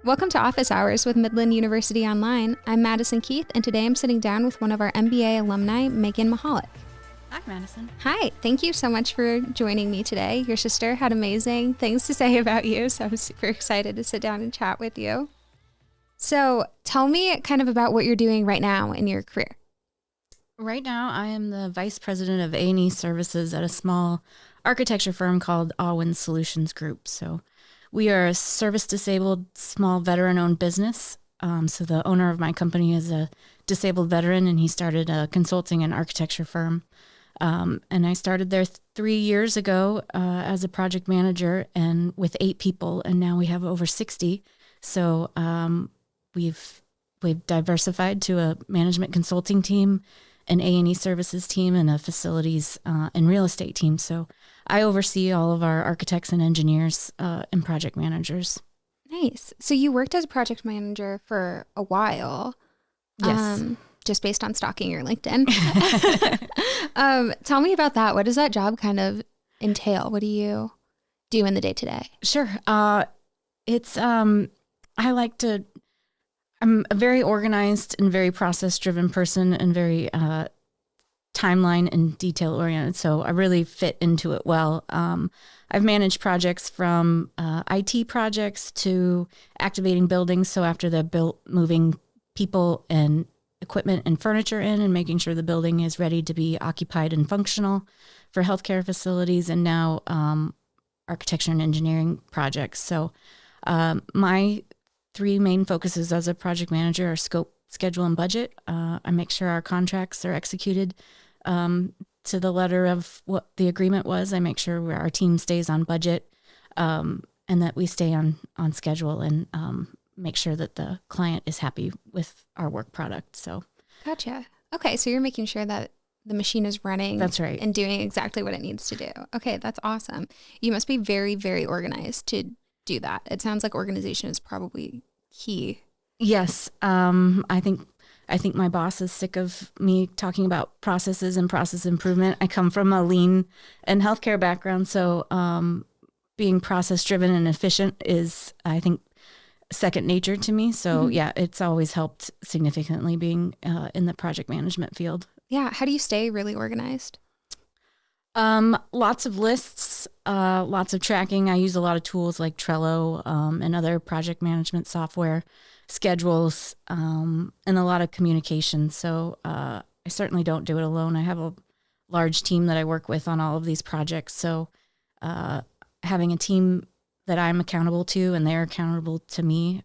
Welcome to Office Hours with Midland University Online. I'm Madison Keith, and today I'm sitting down with one of our MBA alumni, Megan Michalak. Hi, Madison. Hi, thank you so much for joining me today. Your sister had amazing things to say about you, so I'm super excited to sit down and chat with you. So tell me kind of about what you're doing right now in your career. Right now, I am the Vice President of A&E Services at a small architecture firm called Allwin Solutions Group. So we are a service-disabled, small veteran-owned business. So the owner of my company is a disabled veteran, and he started a consulting and architecture firm. And I started there 3 years ago as a project manager and with 8 people, and now we have over 60. So we've diversified to a management consulting team, an A&E services team, and a facilities and real estate team. So I oversee all of our architects and engineers and project managers. Nice. So you worked as a project manager for a while. Yes. Just based on stalking your LinkedIn. Tell me about that. What does that job kind of entail? What do you do in the day to day? Sure. I'm a very organized and very process-driven person and very timeline and detail-oriented, so I really fit into it well. I've managed projects from IT projects to activating buildings, so after they're built, moving people and equipment and furniture in and making sure the building is ready to be occupied and functional for healthcare facilities, and now architecture and engineering projects. So my 3 main focuses as a project manager are scope, schedule, and budget. I make sure our contracts are executed to the letter of what the agreement was. I make sure our team stays on budget and that we stay on schedule and make sure that the client is happy with our work product. So, Gotcha. Okay, so you're making sure that the machine is running. That's right. And doing exactly what it needs to do. Okay, that's awesome. You must be very, very organized to do that. It sounds like organization is probably key. Yes. I think my boss is sick of me talking about processes and process improvement. I come from a lean and healthcare background, so being process driven and efficient is, I think, second nature to me. So yeah, it's always helped significantly being in the project management field. Yeah. How do you stay really organized? Lots of lists, lots of tracking. I use a lot of tools like Trello and other project management software, schedules, and a lot of communication. So I certainly don't do it alone. I have a large team that I work with on all of these projects. So having a team that I'm accountable to and they're accountable to me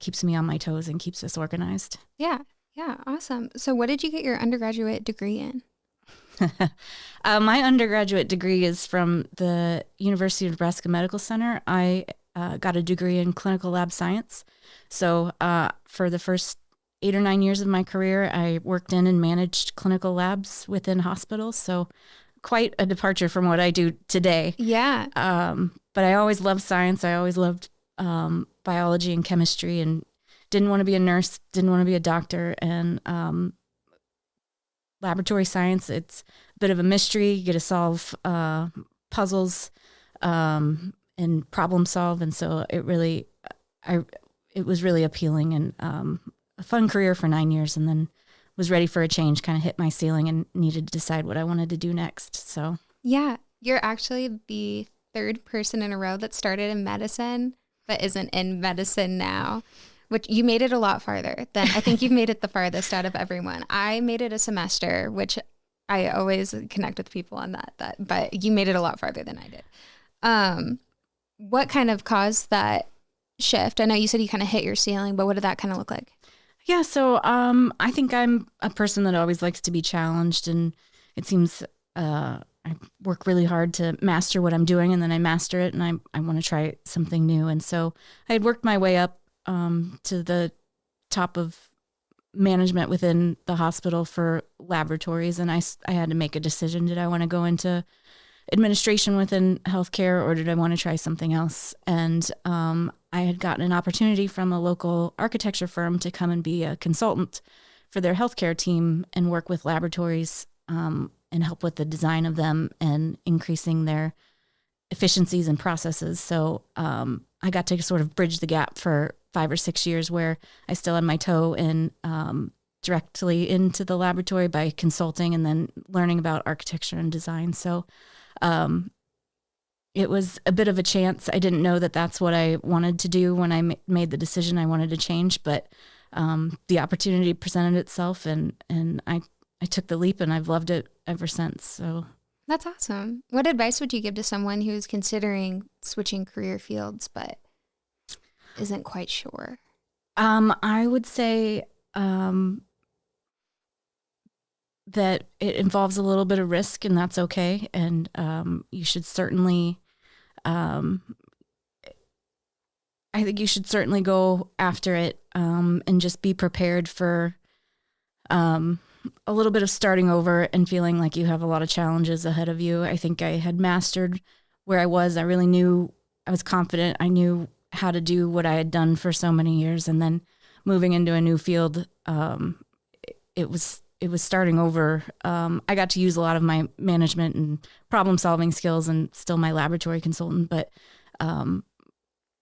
keeps me on my toes and keeps us organized. Yeah. Yeah. Awesome. So what did you get your undergraduate degree in? My undergraduate degree is from the University of Nebraska Medical Center. I got a degree in clinical lab science. So for the first 8 or 9 years of my career, I worked in and managed clinical labs within hospitals. So quite a departure from what I do today. Yeah. But I always loved science. I always loved biology and chemistry and didn't want to be a nurse, didn't want to be a doctor. And laboratory science, it's a bit of a mystery. You get to solve puzzles and problem solve. And so it was really appealing and a fun career for 9 years, and then was ready for a change, kind of hit my ceiling and needed to decide what I wanted to do next. So yeah, you're actually the 3rd person in a row that started in medicine but isn't in medicine now. Which you made it a lot farther than I think you've made it the farthest out of everyone. I made it a semester, which I always connect with people on that, but you made it a lot farther than I did. What kind of caused that shift? I know you said you kind of hit your ceiling, but what did that kind of look like? Yeah, so I think I'm a person that always likes to be challenged, and it seems I work really hard to master what I'm doing, and then I master it, and I want to try something new. And so I had worked my way up to the top of management within the hospital for laboratories. And I had to make a decision. Did I want to go into administration within healthcare, or did I want to try something else? And I had gotten an opportunity from a local architecture firm to come and be a consultant for their healthcare team and work with laboratories and help with the design of them and increasing their efficiencies and processes. So I got to sort of bridge the gap for 5 or 6 years where I still had my toe in directly into the laboratory by consulting and then learning about architecture and design. So it was a bit of a chance. I didn't know that that's what I wanted to do when I made the decision I wanted to change, but the opportunity presented itself, and I took the leap, and I've loved it ever since. So that's awesome. What advice would you give to someone who's considering switching career fields but isn't quite sure? I would say that it involves a little bit of risk, and that's okay. And you should certainly, I think you should certainly go after it, and just be prepared for a little bit of starting over and feeling like you have a lot of challenges ahead of you. I think I had mastered where I was. I really knew, I was confident. I knew how to do what I had done for so many years. And then moving into a new field, it was starting over. I got to use a lot of my management and problem solving skills, and still my laboratory consultant, but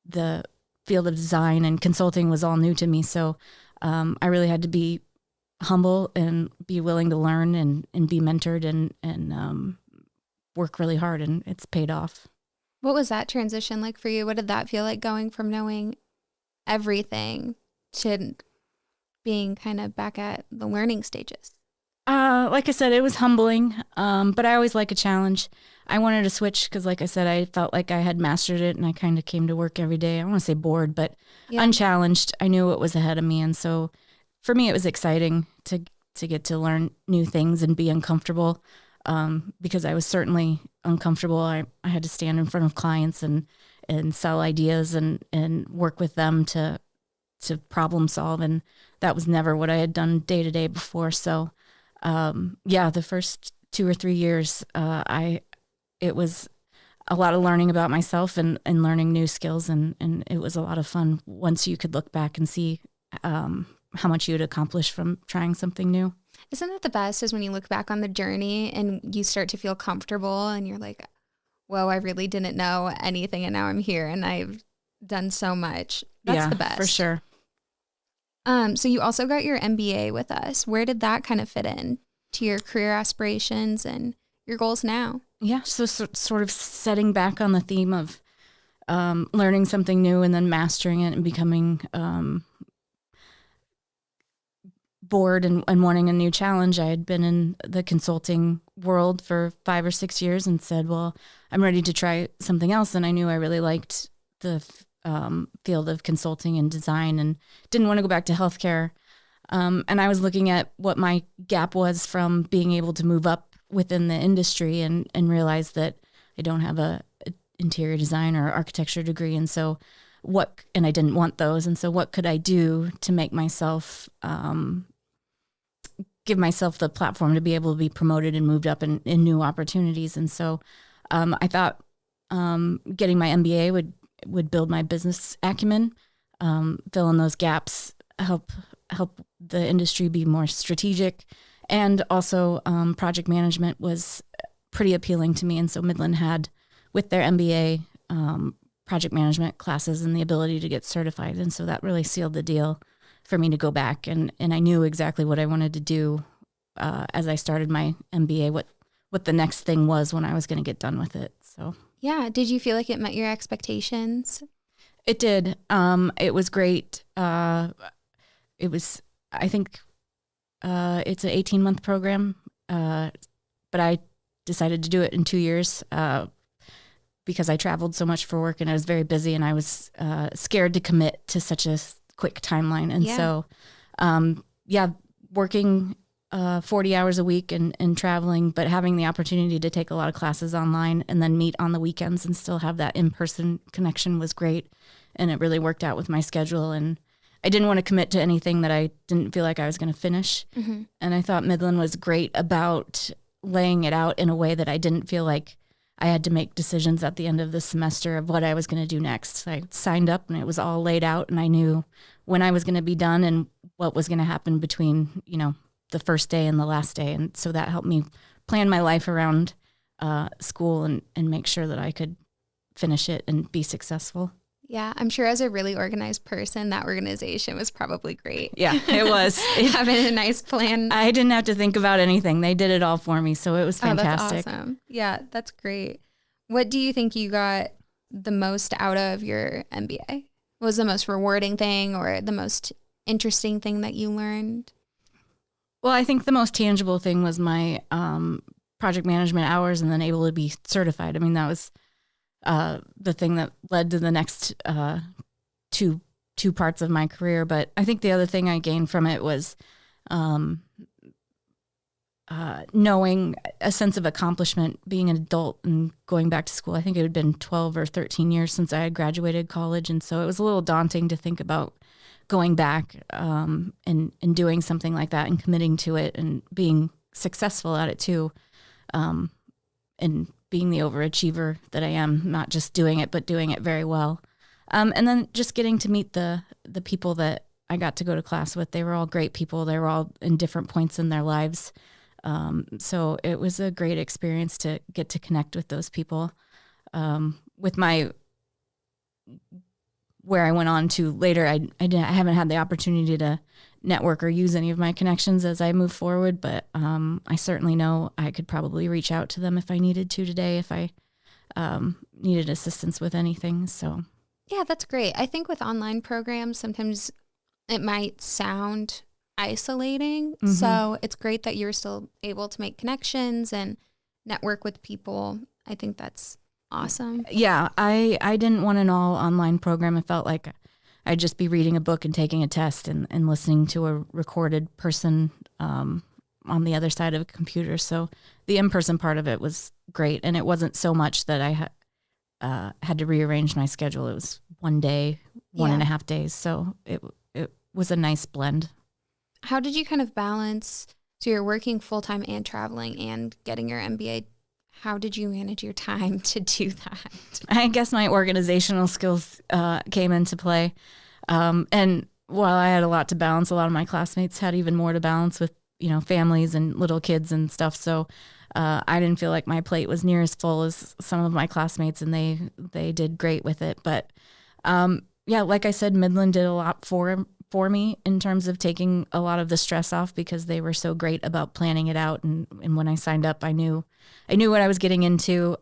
the field of design and consulting was all new to me. So I really had to be humble and be willing to learn and be mentored and work really hard, and it's paid off. What was that transition like for you? What did that feel like, going from knowing everything to being kind of back at the learning stages? Like I said, it was humbling, but I always like a challenge. I wanted to switch because, like I said, I felt like I had mastered it, and I kind of came to work every day. I don't want to say bored, but unchallenged. I knew what was ahead of me, and so for me, it was exciting to get to learn new things and be uncomfortable, because I was certainly uncomfortable. I had to stand in front of clients and sell ideas and work with them to problem solve, and that was never what I had done day to day before. So the first 2 or 3 years, it was a lot of learning about myself and learning new skills, and it was a lot of fun once you could look back and see how much you'd accomplished from trying something new. Isn't that the best, is when you look back on the journey and you start to feel comfortable and you're like, whoa, I really didn't know anything, and now I'm here and I've done so much. That's the best. For sure. So you also got your MBA with us. Where did that kind of fit in to your career aspirations and your goals now? Yeah, so sort of setting back on the theme of learning something new and then mastering it and becoming bored and wanting a new challenge. I had been in the consulting world for 5 or 6 years and said, well, I'm ready to try something else. And I knew I really liked the field of consulting and design and didn't want to go back to healthcare. And I was looking at what my gap was from being able to move up within the industry and realized that I don't have a interior design or architecture degree. And so and I didn't want those. And so what could I do to make myself, give myself the platform to be able to be promoted and moved up in new opportunities. And so I thought getting my MBA would build my business acumen, fill in those gaps, help the industry be more strategic. And also project management was pretty appealing to me. And so Midland had, with their MBA, project management classes and the ability to get certified. And so that really sealed the deal for me to go back. And I knew exactly what I wanted to do as I started my MBA, what the next thing was when I was going to get done with it. So yeah. Did you feel like it met your expectations? It did. It was great. It was, I think, it's an 18-month program, but I decided to do it in 2 years because I traveled so much for work and I was very busy, and I was scared to commit to such a quick timeline. And so, working 40 hours a week and traveling, but having the opportunity to take a lot of classes online and then meet on the weekends and still have that in-person connection was great. And it really worked out with my schedule. And I didn't want to commit to anything that I didn't feel like I was going to finish. Mm-hmm. And I thought Midland was great about laying it out in a way that I didn't feel like I had to make decisions at the end of the semester of what I was going to do next. I signed up and it was all laid out, and I knew when I was going to be done and what was going to happen between, the first day and the last day. And so that helped me plan my life around school and make sure that I could finish it and be successful. Yeah, I'm sure as a really organized person, that organization was probably great. Yeah, it was. Having a nice plan. I didn't have to think about anything. They did it all for me. So it was fantastic. Oh, that's awesome. Yeah, that's great. What do you think you got the most out of your MBA? What was the most rewarding thing or the most interesting thing that you learned? Well, I think the most tangible thing was my project management hours and then able to be certified. I mean, that was the thing that led to the next two parts of my career. But I think the other thing I gained from it was knowing a sense of accomplishment, being an adult and going back to school. I think it had been 12 or 13 years since I had graduated college. And so it was a little daunting to think about going back and doing something like that and committing to it and being successful at it too. And being the overachiever that I am, not just doing it, but doing it very well. And then just getting to meet the people that I got to go to class with. They were all great people. They were all in different points in their lives. So it was a great experience to get to connect with those people. With where I went on to later, I haven't had the opportunity to network or use any of my connections as I move forward, but I certainly know I could probably reach out to them if I needed to today, if I needed assistance with anything. So yeah, that's great. I think with online programs, sometimes it might sound isolating. Mm-hmm. So it's great that you're still able to make connections and network with people. I think that's awesome. Yeah, I didn't want an all online program. It felt like I'd just be reading a book and taking a test and listening to a recorded person on the other side of a computer. So the in-person part of it was great. And it wasn't so much that I had to rearrange my schedule. It was one day, 1.5 days. So it was a nice blend. How did you kind of balance, so you're working full-time and traveling and getting your MBA? How did you manage your time to do that? I guess my organizational skills came into play. And while I had a lot to balance, a lot of my classmates had even more to balance with, families and little kids and stuff. So I didn't feel like my plate was near as full as some of my classmates, and they did great with it. But like I said, Midland did a lot for me in terms of taking a lot of the stress off because they were so great about planning it out. And when I signed up, I knew what I was getting into.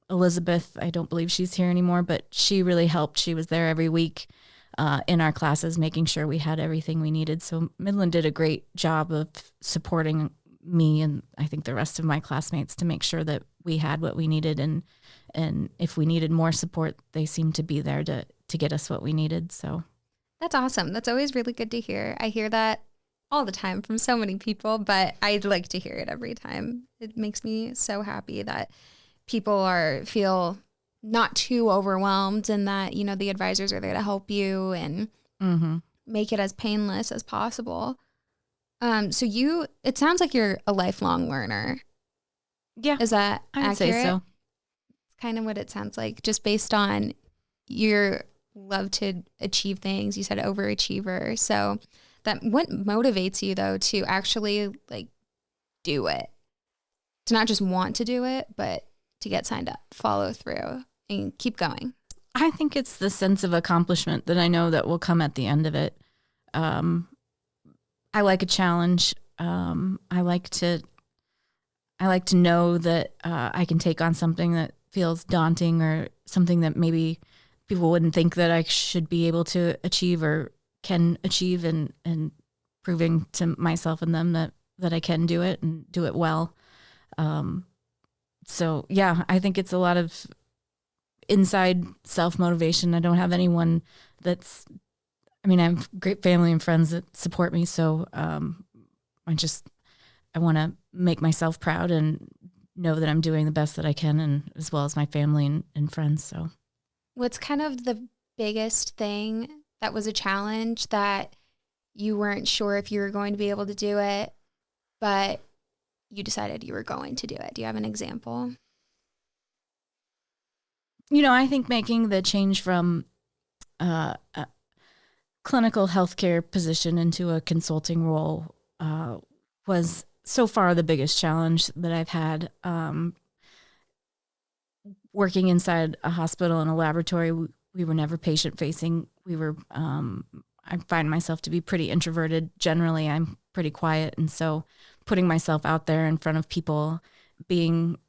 Elizabeth, I don't believe she's here anymore, but she really helped. She was there every week in our classes, making sure we had everything we needed. So Midland did a great job of supporting me and I think the rest of my classmates to make sure that we had what we needed. And if we needed more support, they seemed to be there to get us what we needed. So that's awesome. That's always really good to hear. I hear that all the time from so many people, but I'd like to hear it every time. It makes me so happy that people feel not too overwhelmed and that, the advisors are there to help you and make it as painless as possible. So it sounds like you're a lifelong learner. Yeah. Is that I would accurate? say so. It's kind of what it sounds like, just based on your love to achieve things. You said overachiever. So what motivates you though to actually do it? To not just want to do it, but to get signed up, follow through and keep going. I think it's the sense of accomplishment that I know that will come at the end of it. I like a challenge. I like to know that I can take on something that feels daunting or something that maybe people wouldn't think that I should be able to achieve or can achieve, and proving to myself and them that I can do it and do it well. So yeah, I think it's a lot of inside self-motivation. I don't have anyone I have great family and friends that support me. So I want to make myself proud and know that I'm doing the best that I can, and as well as my family and friends. So what's kind of the biggest thing that was a challenge that you weren't sure if you were going to be able to do it, but you decided you were going to do it? Do you have an example? I think making the change from a clinical healthcare position into a consulting role was so far the biggest challenge that I've had. Working inside a hospital and a laboratory, we were never patient facing. I find myself to be pretty introverted. Generally, I'm pretty quiet. And so putting myself out there in front of people, being,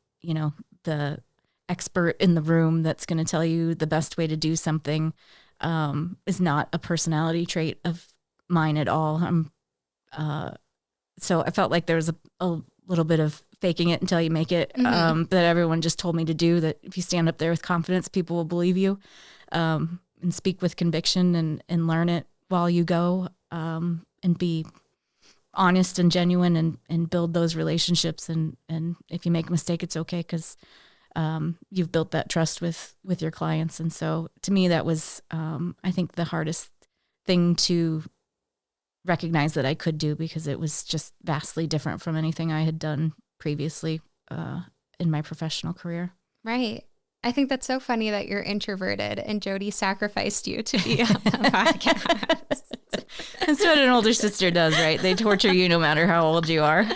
the expert in the room that's going to tell you the best way to do something, is not a personality trait of mine at all. So I felt like there was a little bit of faking it until you make it, that everyone just told me to do, that if you stand up there with confidence, people will believe you, and speak with conviction and learn it while you go, and be honest and genuine and build those relationships. And if you make a mistake, it's okay, because you've built that trust with your clients. And so to me, that was, I think, the hardest thing to recognize that I could do, because it was just vastly different from anything I had done previously in my professional career. Right. I think that's so funny that you're introverted and Jody sacrificed you to be on the podcast. That's what an older sister does, right? They torture you no matter how old you are.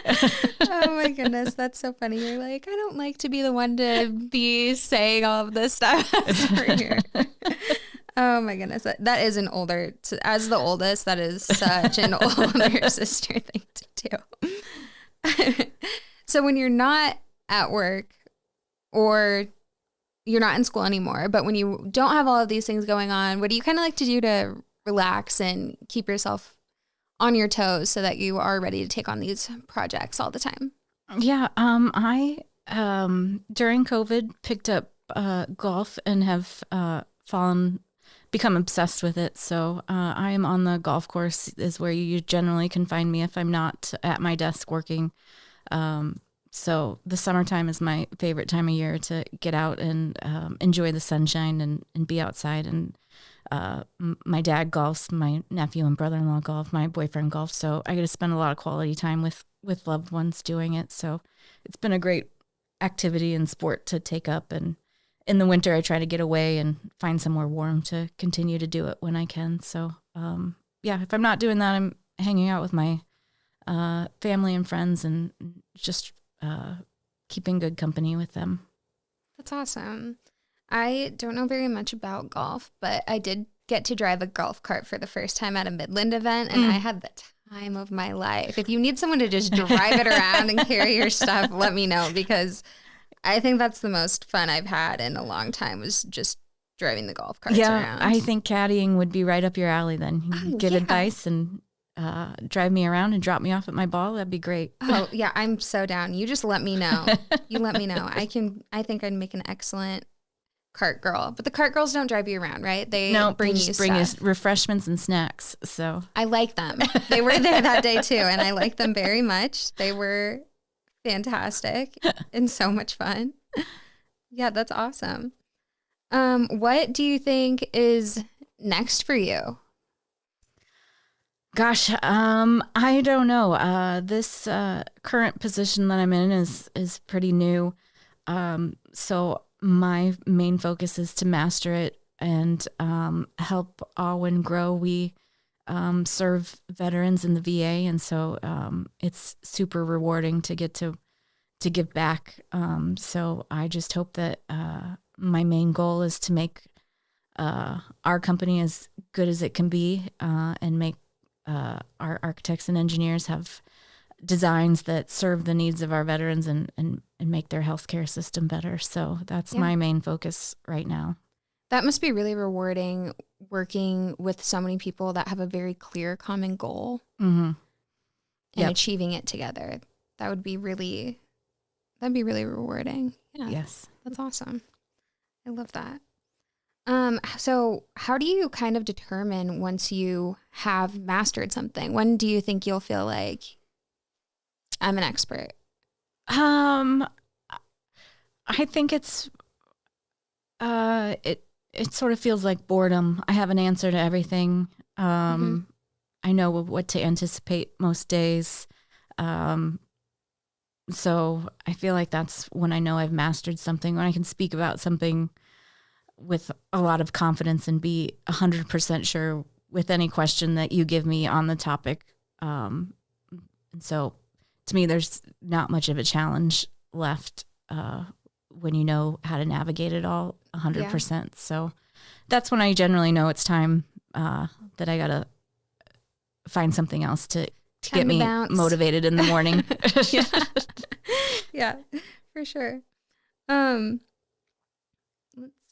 Oh my goodness, that's so funny. You're like, I don't like to be the one to be saying all of this stuff for here. Oh my goodness, that is an older, as the oldest, that is such an older sister thing to do. So when you're not at work, or you're not in school anymore, but when you don't have all of these things going on, what do you kind of like to do to relax and keep yourself on your toes so that you are ready to take on these projects all the time? Yeah. I during COVID picked up golf and have become obsessed with it. So I am on the golf course, is where you generally can find me if I'm not at my desk working. So the summertime is my favorite time of year to get out and enjoy the sunshine and be outside. And my dad golfs, my nephew and brother-in-law golf, my boyfriend golfs. So I get to spend a lot of quality time with loved ones doing it. So it's been a great activity and sport to take up. And in the winter, I try to get away and find somewhere warm to continue to do it when I can. So if I'm not doing that, I'm hanging out with my family and friends and just keeping good company with them. That's awesome. I don't know very much about golf, but I did get to drive a golf cart for the first time at a Midland event, and I had the time of my life. If you need someone to just drive it around and carry your stuff, let me know, because I think that's the most fun I've had in a long time, was just driving the golf carts around. I think caddying would be right up your alley then. You can give advice and drive me around and drop me off at my ball. That'd be great. Oh yeah, I'm so down. You just let me know. You let me know. I think I'd make an excellent cart girl. But the cart girls don't drive you around, right? They bring you refreshments and snacks. So I like them. They were there that day too, and I like them very much. They were fantastic and so much fun. Yeah, that's awesome. What do you think is next for you? Gosh, I don't know. This current position that I'm in is pretty new. So my main focus is to master it and help Alwyn grow. We serve veterans in the VA, and so it's super rewarding to get to give back. So I just hope that my main goal is to make our company as good as it can be, and make our architects and engineers have designs that serve the needs of our veterans and make their healthcare system better. So that's my main focus right now. That must be really rewarding, working with so many people that have a very clear common goal and achieving it together. That'd be really rewarding. Yeah. Yes. That's awesome. I love that. So how do you kind of determine once you have mastered something? When do you think you'll feel like I'm an expert? I think it's, it sort of feels like boredom. I have an answer to everything. I know what to anticipate most days. So I feel like that's when I know I've mastered something, when I can speak about something with a lot of confidence and be 100% sure with any question that you give me on the topic. And so to me, there's not much of a challenge left when you know how to navigate it all 100%. So that's when I generally know it's time that I got to find something else to get me motivated in the morning. Yeah, for sure. Let's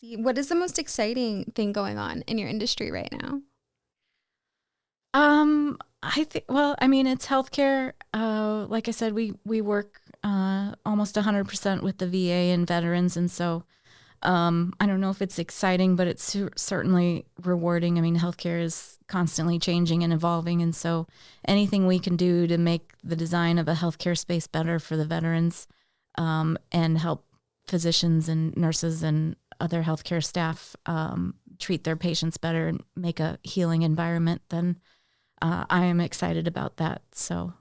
see. What is the most exciting thing going on in your industry right now? I think, well, I mean, it's healthcare. Like I said, we work almost 100% with the VA and veterans. And so I don't know if it's exciting, but it's certainly rewarding. I mean, healthcare is constantly changing and evolving. And so anything we can do to make the design of a healthcare space better for the veterans and help physicians and nurses and other healthcare staff treat their patients better and make a healing environment, then I am excited about that. So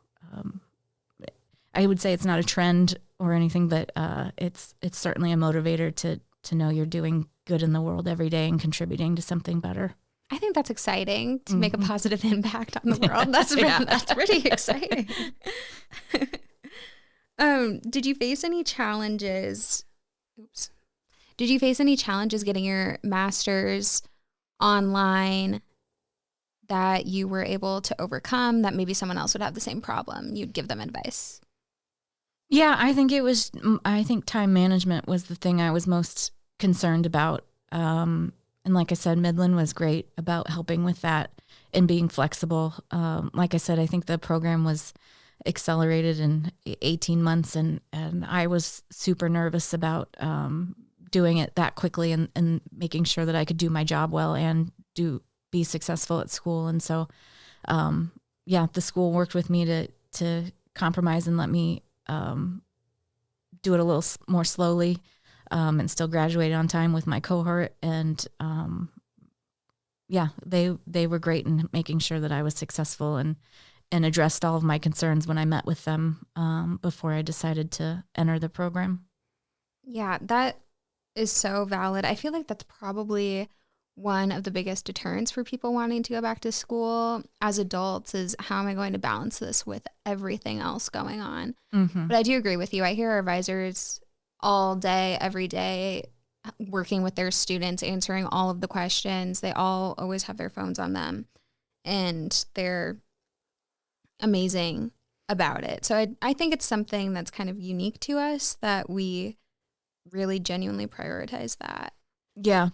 I would say it's not a trend or anything, but it's certainly a motivator to know you're doing good in the world every day and contributing to something better. I think that's exciting to make a positive impact on the world. That's pretty exciting. Did you face any challenges? Did you face any challenges getting your master's online that you were able to overcome, that maybe someone else would have the same problem? You'd give them advice. Yeah, I think time management was the thing I was most concerned about. And like I said, Midland was great about helping with that and being flexible. Like I said, I think the program was accelerated in 18 months and I was super nervous about doing it that quickly and making sure that I could do my job well and be successful at school. And so, the school worked with me to compromise and let me do it a little more slowly and still graduate on time with my cohort. And they were great in making sure that I was successful and addressed all of my concerns when I met with them before I decided to enter the program. Yeah, that is so valid. I feel like that's probably one of the biggest deterrents for people wanting to go back to school as adults is how am I going to balance this with everything else going on? Mm-hmm. But I do agree with you. I hear our advisors all day, every day, working with their students, answering all of the questions. They all always have their phones on them and they're amazing about it. So I think it's something that's kind of unique to us that we really genuinely prioritize that. Yeah.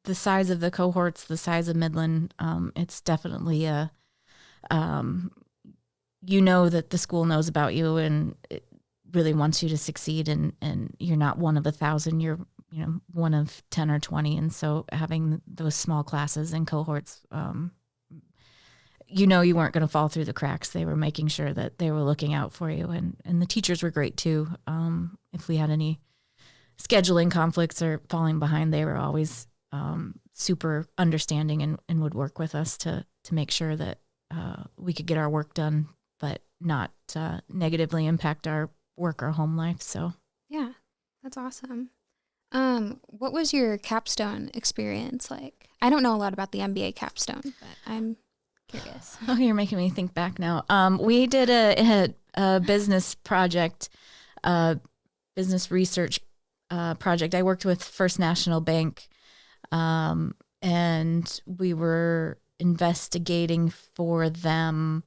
The size of the cohorts, the size of Midland, it's definitely that the school knows about you and it really wants you to succeed and you're not one of 1,000, you're, one of 10 or 20. And so having those small classes and cohorts, you weren't going to fall through the cracks. They were making sure that they were looking out for you and the teachers were great too. If we had any scheduling conflicts or falling behind, they were always super understanding and would work with us to make sure that we could get our work done, but not negatively impact our work or home life. So yeah, that's awesome. What was your capstone experience like? I don't know a lot about the MBA capstone, but I'm curious. Oh, you're making me think back now. We did a business project, business research project. I worked with First National Bank, and we were investigating for them,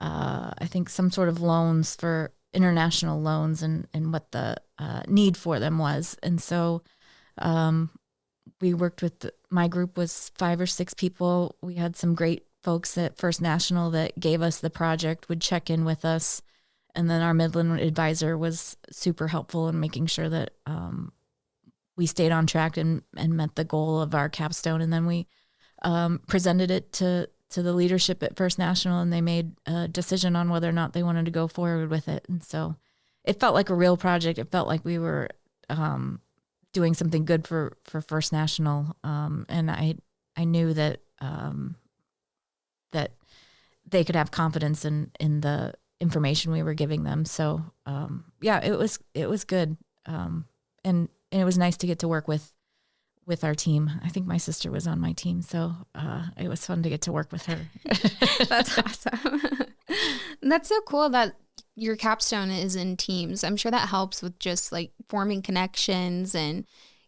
I think some sort of loans for international loans and what the need for them was. And so we worked with, my group was 5 or 6 people. We had some great folks at First National that gave us the project, would check in with us. And then our Midland advisor was super helpful in making sure that we stayed on track and met the goal of our capstone. And then we presented it to the leadership at First National, and they made a decision on whether or not they wanted to go forward with it. And so it felt like a real project. It felt like we were doing something good for First National. And I knew that that they could have confidence in the information we were giving them. So it was good. And it was nice to get to work with our team. I think my sister was on my team, so it was fun to get to work with her. That's awesome. That's so cool that your capstone is in teams. I'm sure that helps with just like forming connections and,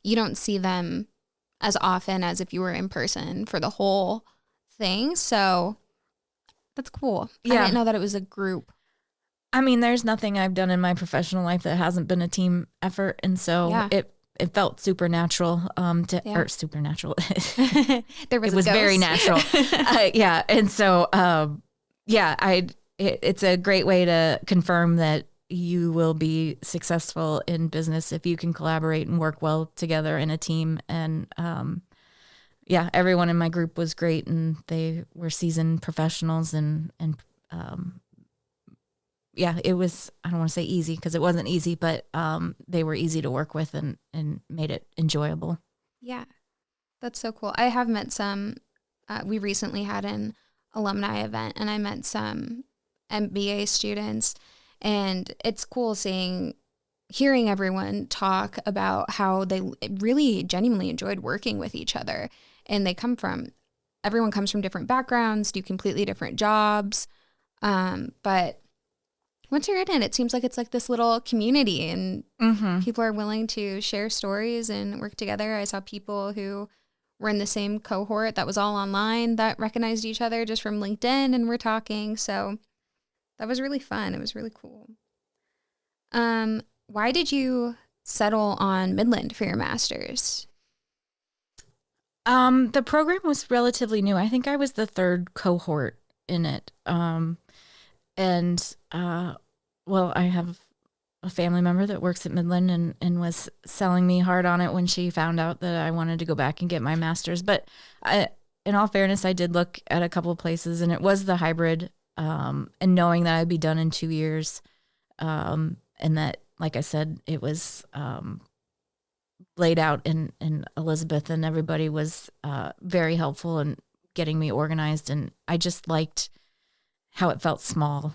you don't see them as often as if you were in person for the whole thing. So that's cool. I didn't know that it was a group. I mean, there's nothing I've done in my professional life that hasn't been a team effort. And so it felt supernatural, or supernatural. There was it was very natural. And so, it's a great way to confirm that you will be successful in business if you can collaborate and work well together in a team. And, everyone in my group was great, and they were seasoned professionals, and it was, I don't want to say easy because it wasn't easy, but they were easy to work with and made it enjoyable. Yeah, that's so cool. I have met some, we recently had an alumni event, and I met some MBA students, and it's cool hearing everyone talk about how they really genuinely enjoyed working with each other. And everyone comes from different backgrounds, do completely different jobs. But once you're in it seems like it's like this little community, and people are willing to share stories and work together. I saw people who were in the same cohort that was all online that recognized each other just from LinkedIn and were talking. So that was really fun. It was really cool. Why did you settle on Midland for your master's? The program was relatively new. I think I was the third cohort in it. I have a family member that works at Midland and was selling me hard on it when she found out that I wanted to go back and get my master's. But in all fairness, I did look at a couple of places, and it was the hybrid, and knowing that I'd be done in 2 years, and that, like I said, it was laid out in Elizabeth, and everybody was very helpful in getting me organized. And I just liked how it felt small,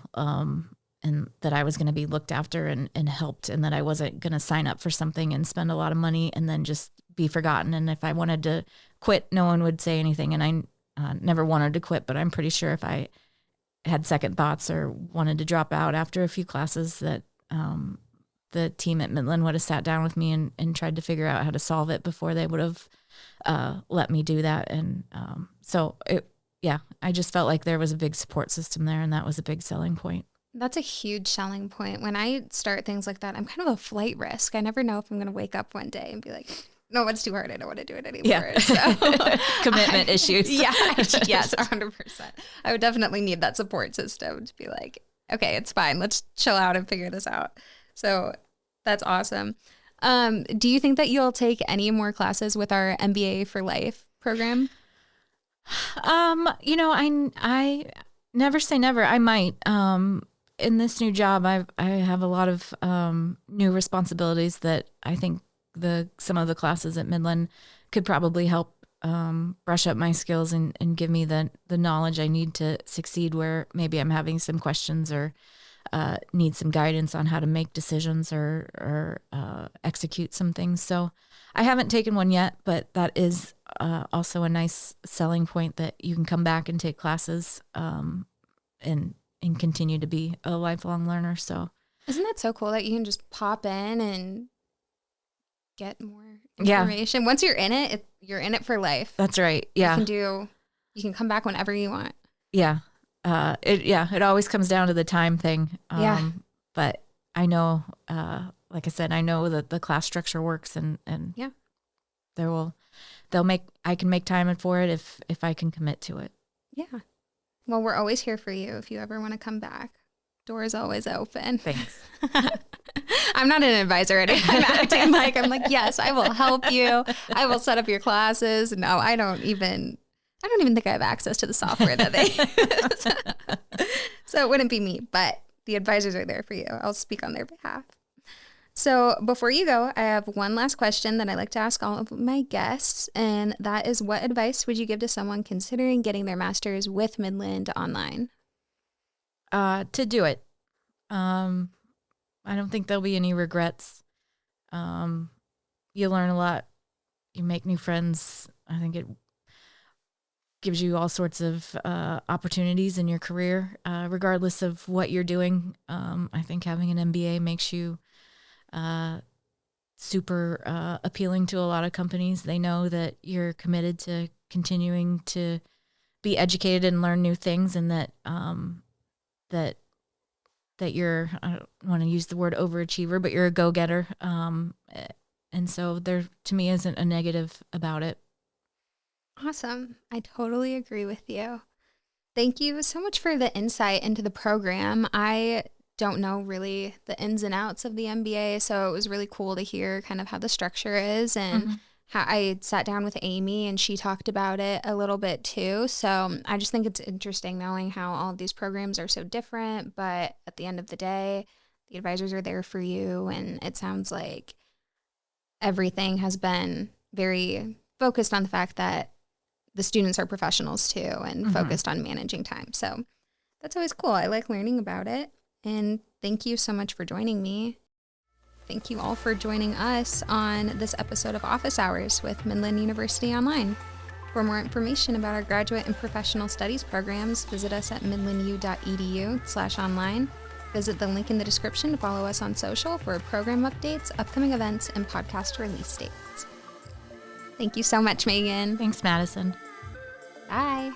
and that I was going to be looked after and helped, and that I wasn't going to sign up for something and spend a lot of money and then just be forgotten. And if I wanted to quit, no one would say anything. And I never wanted to quit, but I'm pretty sure if I had second thoughts or wanted to drop out after a few classes, that the team at Midland would have sat down with me and tried to figure out how to solve it before they would have let me do that. And I just felt like there was a big support system there, and that was a big selling point. That's a huge selling point. When I start things like that, I'm kind of a flight risk. I never know if I'm going to wake up one day and be like, no, it's too hard. I don't want to do it anymore. Yeah. So, commitment issues. Yeah. Yes, 100%. I would definitely need that support system to be like, okay, it's fine. Let's chill out and figure this out. So that's awesome. Do you think that you'll take any more classes with our MBA for Life program? I never say never. I might. In this new job, I have a lot of new responsibilities that I think some of the classes at Midland could probably help brush up my skills and give me the knowledge I need to succeed, where maybe I'm having some questions or need some guidance on how to make decisions or execute some things. So I haven't taken one yet, but that is also a nice selling point, that you can come back and take classes and continue to be a lifelong learner. So isn't that so cool that you can just pop in and get more information? Once you're in it, you're in it for life. That's right. Yeah. You can come back whenever you want. Yeah. It always comes down to the time thing. But I know, like I said, I know that the class structure works, and I can make time for it if I can commit to it. Yeah. Well, we're always here for you if you ever want to come back. Door's always open. Thanks. I'm not an advisor. I'm acting like I'm like, yes, I will help you. I will set up your classes. No, I don't even think I have access to the software that they use. So it wouldn't be me, but the advisors are there for you. I'll speak on their behalf. So before you go, I have one last question that I like to ask all of my guests, and that is, what advice would you give to someone considering getting their master's with Midland online? To do it. I don't think there'll be any regrets. You learn a lot. You make new friends. I think it gives you all sorts of opportunities in your career, regardless of what you're doing. I think having an MBA makes you super appealing to a lot of companies. They know that you're committed to continuing to be educated and learn new things, and that that you're, I don't want to use the word overachiever, but you're a go-getter. And so there, to me, isn't a negative about it. Awesome. I totally agree with you. Thank you so much for the insight into the program. I don't know really the ins and outs of the MBA, so it was really cool to hear kind of how the structure is, and how I sat down with Amy and she talked about it a little bit too. So I just think it's interesting knowing how all of these programs are so different, but at the end of the day, the advisors are there for you, and it sounds like everything has been very focused on the fact that the students are professionals too, and focused on managing time. So that's always cool. I like learning about it. And thank you so much for joining me. Thank you all for joining us on this episode of Office Hours with Midland University Online. For more information about our graduate and professional studies programs, visit us at midlandu.edu/online. Visit the link in the description to follow us on social for program updates, upcoming events, and podcast release dates. Thank you so much, Megan. Thanks, Madison. Bye.